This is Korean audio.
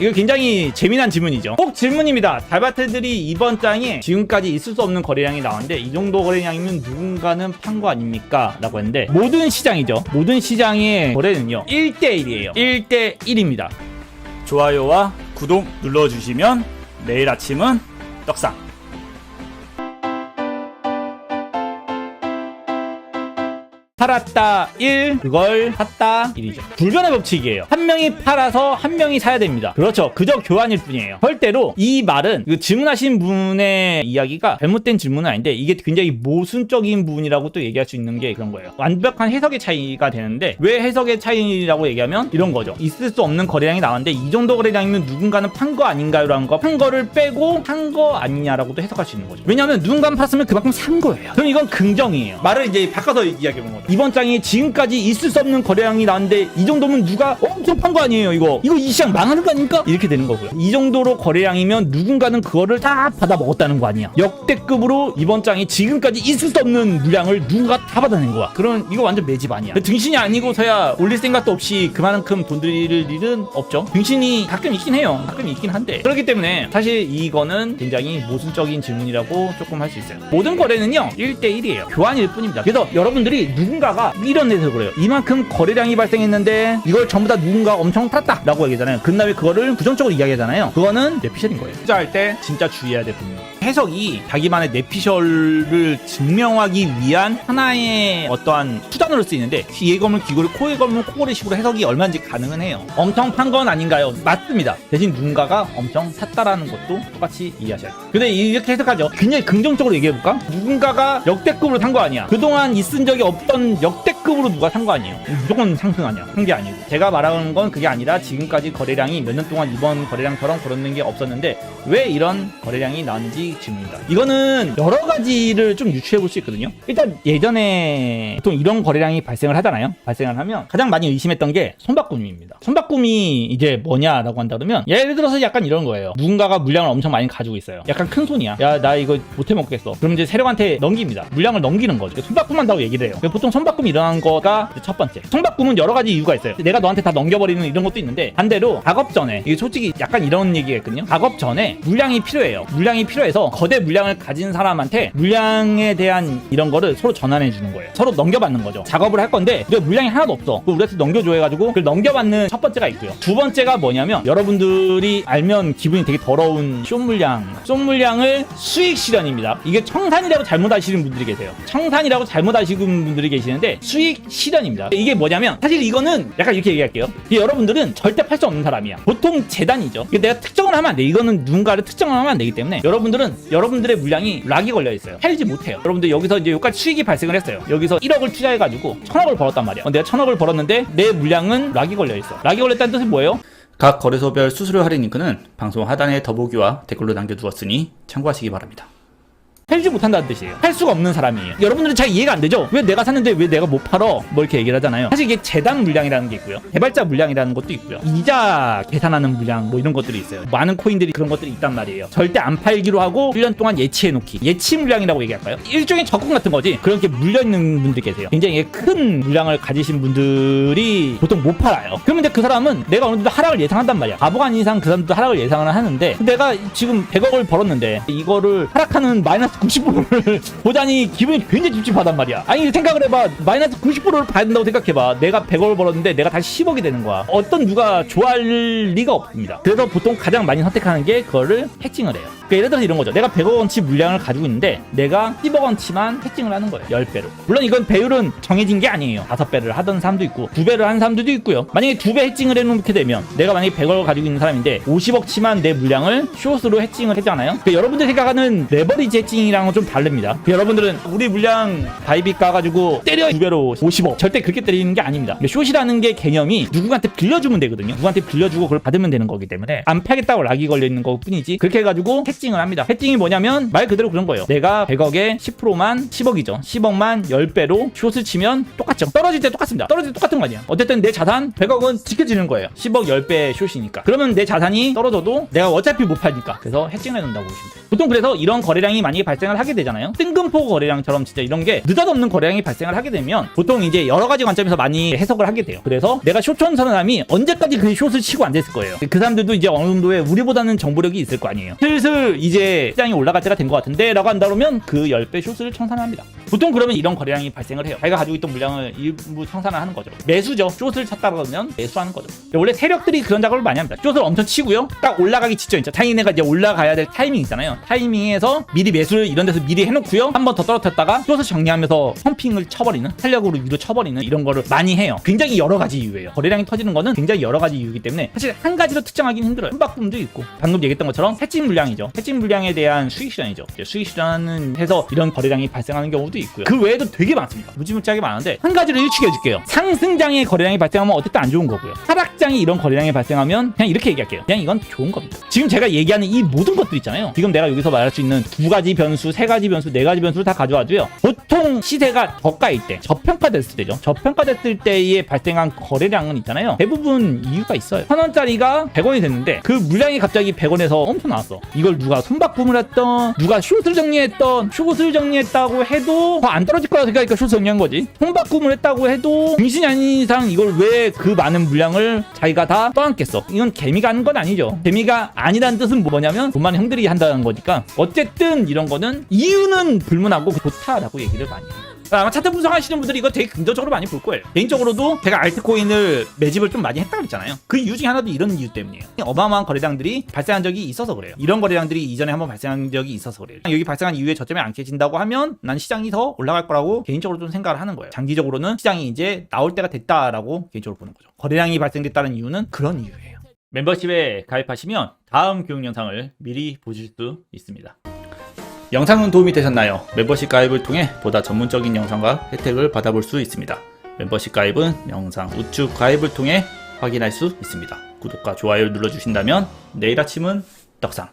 이거 굉장히 재미난 질문이죠. 꼭 질문입니다. 달바트들이 이번 장에 지금까지 있을 수 없는 거래량이 나왔는데 이 정도 거래량이면 누군가는 판 거 아닙니까? 라고 했는데 모든 시장이죠. 모든 시장의 거래는요 1대1이에요. 1대1입니다. 좋아요와 구독 눌러주시면 내일 아침은 떡상. 팔았다 1, 그걸 샀다 1이죠. 불변의 법칙이에요. 한 명이 팔아서 한 명이 사야 됩니다. 그렇죠. 그저 교환일 뿐이에요. 절대로 이 말은 질문하신 분의 이야기가 잘못된 질문은 아닌데 이게 굉장히 모순적인 부분이라고 또 얘기할 수 있는 게 그런 거예요. 완벽한 해석의 차이가 되는데 왜 해석의 차이라고 얘기하면 이런 거죠. 있을 수 없는 거래량이 나왔는데 이 정도 거래량이면 누군가는 판 거 아닌가요? 라는 거, 판 거를 빼고 한 거 아니냐라고도 해석할 수 있는 거죠. 왜냐하면 누군가는 팔았으면 그만큼 산 거예요. 그럼 이건 긍정이에요. 말을 이제 바꿔서 이야기해보는 거죠. 이번 장에 지금까지 있을 수 없는 거래량이 나왔는데 이 정도면 누가 엄청 판 거 아니에요. 이거 이 시장 망하는 거 아닙니까? 이렇게 되는 거고요. 이 정도로 거래량이면 누군가는 그거를 다 받아 먹었다는 거 아니야. 역대급으로 이번 장에 지금까지 있을 수 없는 물량을 누군가 다 받아낸 거야. 그럼 이거 완전 매집 아니야. 등신이 아니고서야 올릴 생각도 없이 그만큼 돈 들일 일은 없죠. 등신이 가끔 있긴 해요. 가끔 있긴 한데 그렇기 때문에 사실 이거는 굉장히 모순적인 질문이라고 조금 할 수 있어요. 모든 거래는요 1대1이에요. 교환일 뿐입니다. 그래서 여러분들이 누군가가 이런 데서 그래요. 이만큼 거래량이 발생했는데 이걸 전부 다 누군가 엄청 팔았다 라고 얘기하잖아요. 그 다음에 그거를 부정적으로 이야기하잖아요. 그거는 뇌피셜인 거예요. 투자할 때 진짜 주의해야 될 부분. 해석이 자기만의 뇌피셜을 증명하기 위한 하나의 어떠한 수단으로 쓰이는데 귀에 걸면 귀걸이, 코에 걸면 코걸이식으로 해석이 얼마든지 가능은 해요. 엄청 판 건 아닌가요? 맞습니다. 대신 누군가가 엄청 샀다라는 것도 똑같이 이해하셔야 돼요. 근데 이렇게 해석하죠. 굉장히 긍정적으로 얘기해볼까? 누군가가 역대급으로 산 거 아니야. 그동안 있은 적이 없던 역대급으로 누가 산 거 아니에요. 무조건 상승 아니야. 한 게 아니고. 제가 말하는 건 그게 아니라 지금까지 거래량이 몇 년 동안 이번 거래량처럼 그렇는 게 없었는데 왜 이런 거래량이 나왔는지 질문입니다. 이거는 여러 가지를 좀 유추해 볼 수 있거든요. 일단 예전에 보통 이런 거래량이 발생을 하잖아요. 발생을 하면 가장 많이 의심했던 게 손바꿈입니다. 손바꿈이 이제 뭐냐라고 한다 그러면 예를 들어서 약간 이런 거예요. 누군가가 물량을 엄청 많이 가지고 있어요. 약간 큰 손이야. 야, 나 이거 못해 먹겠어. 그럼 이제 세력한테 넘깁니다. 물량을 넘기는 거죠. 손바꿈한다고 얘기를 해요. 보통 손바꿈이 일어나는 거가 첫 번째. 손바꿈은 여러 가지 이유가 있어요. 내가 너한테 다 넘겨버리는 이런 것도 있는데 반대로 작업 전에 이게 솔직히 약간 이런 얘기가 있거든요. 작업 전에 물량이 필요해요. 물량이 필요해서 거대 물량을 가진 사람한테 물량에 대한 이런 거를 서로 전환해 주는 거예요. 서로 넘겨받는 거죠. 작업을 할 건데 우리가 물량이 하나도 없어. 우리한테 넘겨줘 해가지고 그걸 넘겨받는 첫 번째가 있고요. 두 번째가 뭐냐면 여러분들이 알면 기분이 되게 더러운 숏물량을 수익 실현입니다. 이게 청산이라고 잘못 아시는 분들이 계세요. 청산이라고 잘못 아시는 분들이 계시는데 수익 실현입니다. 이게 뭐냐면 사실 이거는 약간 이렇게 얘기할게요. 여러분들은 절대 팔 수 없는 사람이야. 보통 재단이죠. 내가 특정을 하면 안 돼. 이거는 누군가를 특정을 하면 안 되기 때문에 여러분들은 여러분들의 물량이 락이 걸려 있어요. 팔지 못해요. 여러분들 여기서 이제 여기까지 수익이 발생을 했어요. 여기서 1억을 투자해가지고 1000억을 벌었단 말이야. 내가 1000억을 벌었는데 내 물량은 락이 걸려 있어. 락이 걸렸다는 뜻은 뭐예요? 각 거래소별 수수료 할인 링크는 방송 하단에 더보기와 댓글로 남겨두었으니 참고하시기 바랍니다. 팔지 못한다는 뜻이에요. 팔 수가 없는 사람이에요. 여러분들은 잘 이해가 안 되죠? 왜 내가 샀는데 왜 내가 못 팔어? 뭐 이렇게 얘기를 하잖아요. 사실 이게 재단 물량이라는 게 있고요. 개발자 물량이라는 것도 있고요. 이자 계산하는 물량 뭐 이런 것들이 있어요. 많은 코인들이 그런 것들이 있단 말이에요. 절대 안 팔기로 하고 1년 동안 예치해놓기. 예치 물량이라고 얘기할까요? 일종의 적금 같은 거지. 그렇게 물려있는 분들이 계세요. 굉장히 큰 물량을 가지신 분들이 보통 못 팔아요. 그러면 그 사람은 내가 어느 정도 하락을 예상한단 말이야. 바보가 아닌 이상 그 사람도 하락을 예상을 하는데 내가 지금 100억을 벌었는데 이거를 하락하는 마이너스 90%를 보자니 기분이 굉장히 찝찝하단 말이야. 아니 생각을 해봐. 마이너스 90%를 받는다고 생각해봐. 내가 100억을 벌었는데 내가 다시 10억이 되는 거야. 어떤 누가 좋아할 리가 없습니다. 그래서 보통 가장 많이 선택하는 게 그거를 해칭을 해요. 그러니까 예를 들어서 이런 거죠. 내가 100억원치 물량을 가지고 있는데 내가 10억원치만 해칭을 하는 거예요. 10배로. 물론 이건 배율은 정해진 게 아니에요. 5배를 하던 사람도 있고 2배를 하는 사람들도 있고요. 만약에 2배 해칭을 해놓게 되면 내가 만약에 100억을 가지고 있는 사람인데 50억치만 내 물량을 숏으로 해칭을 했잖아요. 그러니까 여러분들 생각하는 레버리지 해칭이랑은 좀 다릅니다. 여러분들은 우리 물량 바이빗 가가지고 때려 2배로 50억 절대 그렇게 때리는 게 아닙니다. 숏이라는 게 개념이 누구한테 빌려주면 되거든요. 누구한테 빌려주고 그걸 받으면 되는 거기 때문에 안 팔겠다고 락이 걸려있는 거 뿐이지 그렇게 해가지고 해칭을 합니다. 해칭이 뭐냐면 말 그대로 그런 거예요. 내가 100억에 10%만 10억이죠. 10억만 10배로 숏을 치면 똑같죠. 떨어질 때 똑같습니다. 떨어질 때 똑같은 거 아니야. 어쨌든 내 자산 100억은 지켜지는 거예요. 10억 10배 숏이니까. 그러면 내 자산이 떨어져도 내가 어차피 못 팔니까. 그래서 해칭을 해놓는다고 보시면 돼요. 보통 그래서 이런 거래량이 많이 발생 발생을 하게 되잖아요. 뜬금포 거래량처럼 진짜 이런 게 느닷없는 거래량이 발생을 하게 되면 보통 이제 여러 가지 관점에서 많이 해석을 하게 돼요. 그래서 내가 숏천 사람이 언제까지 그 숏을 치고 앉아있을 거예요. 그 사람들도 이제 어느 정도의 우리보다는 정보력이 있을 거 아니에요. 슬슬 이제 시장이 올라갈 때가 된 것 같은데 라고 한다 그러면 그 10배 숏을 청산합니다. 보통 그러면 이런 거래량이 발생을 해요. 자기가 가지고 있던 물량을 일부 청산을 하는 거죠. 매수죠. 숏을 쳤다 그러면 매수하는 거죠. 원래 세력들이 그런 작업을 많이 합니다. 숏을 엄청 치고요. 딱 올라가기 직전 있죠. 자기네가 이제 올라가야 될 타이밍 있잖아요. 타이밍에서 미리 매수를 이런 데서 미리 해놓고요. 한 번 더 떨어졌다가 숏을 정리하면서 펌핑을 쳐버리는, 탄력으로 위로 쳐버리는 이런 거를 많이 해요. 굉장히 여러 가지 이유예요. 거래량이 터지는 거는 굉장히 여러 가지 이유이기 때문에 사실 한 가지로 특정하기는 힘들어요. 혼박붐도 있고 방금 얘기했던 것처럼 해칭 물량이죠. 해칭 물량에 대한 수익 시장이죠. 수익 시장은 해서 이런 거래량이 발생하는 경우도 있고요. 그 외에도 되게 많습니다. 무지무지하게 많은데 한 가지를 일축해 줄게요. 상승장의 거래량이 발생하면 어쨌든 안 좋은 거고요. 하락장이 이런 거래량이 발생하면 그냥 이렇게 얘기할게요. 그냥 이건 좋은 겁니다. 지금 제가 얘기하는 이 모든 것들 있잖아요. 지금 내가 여기서 말할 수 있는 2가지 변수, 3가지 변수, 4가지 변수를 다 가져와도요. 보통 시세가 저가일 때, 저평가됐을 때죠. 저평가됐을 때에 발생한 거래량은 있잖아요. 대부분 이유가 있어요. 1000원짜리가 100원이 됐는데 그 물량이 갑자기 100원에서 엄청 나왔어. 이걸 누가 손바꿈을 했던, 누가 숏을 정리했던, 숏을 정리했다고 해도 더 안 떨어질 거라 생각하니까 숏을 정리한 거지. 손바꿈을 했다고 해도 정신이 아닌 이상 이걸 왜 그 많은 물량을 자기가 다 떠안겠어. 이건 개미가 하는 건 아니죠. 개미가 아니라는 뜻은 뭐냐면 돈 많은 형들이 한다는 거니까 어쨌든 이런 거는 이유는 불문하고 좋다라고 얘기를 많이 해요. 아마 차트 분석하시는 분들이 이거 되게 긍정적으로 많이 볼 거예요. 개인적으로도 제가 알트코인을 매집을 좀 많이 했다고 그랬잖아요. 그 이유 중에 하나도 이런 이유 때문이에요. 어마어마한 거래량들이 발생한 적이 있어서 그래요. 이런 거래량들이 이전에 한번 발생한 적이 있어서 그래요. 여기 발생한 이후에 저점이 안 깨진다고 하면 난 시장이 더 올라갈 거라고 개인적으로 좀 생각을 하는 거예요. 장기적으로는 시장이 이제 나올 때가 됐다라고 개인적으로 보는 거죠. 거래량이 발생됐다는 이유는 그런 이유예요. 멤버십에 가입하시면 다음 교육 영상을 미리 보실 수 있습니다. 영상은 도움이 되셨나요? 멤버십 가입을 통해 보다 전문적인 영상과 혜택을 받아볼 수 있습니다. 멤버십 가입은 영상 우측 가입을 통해 확인할 수 있습니다. 구독과 좋아요를 눌러주신다면 내일 아침은 떡상!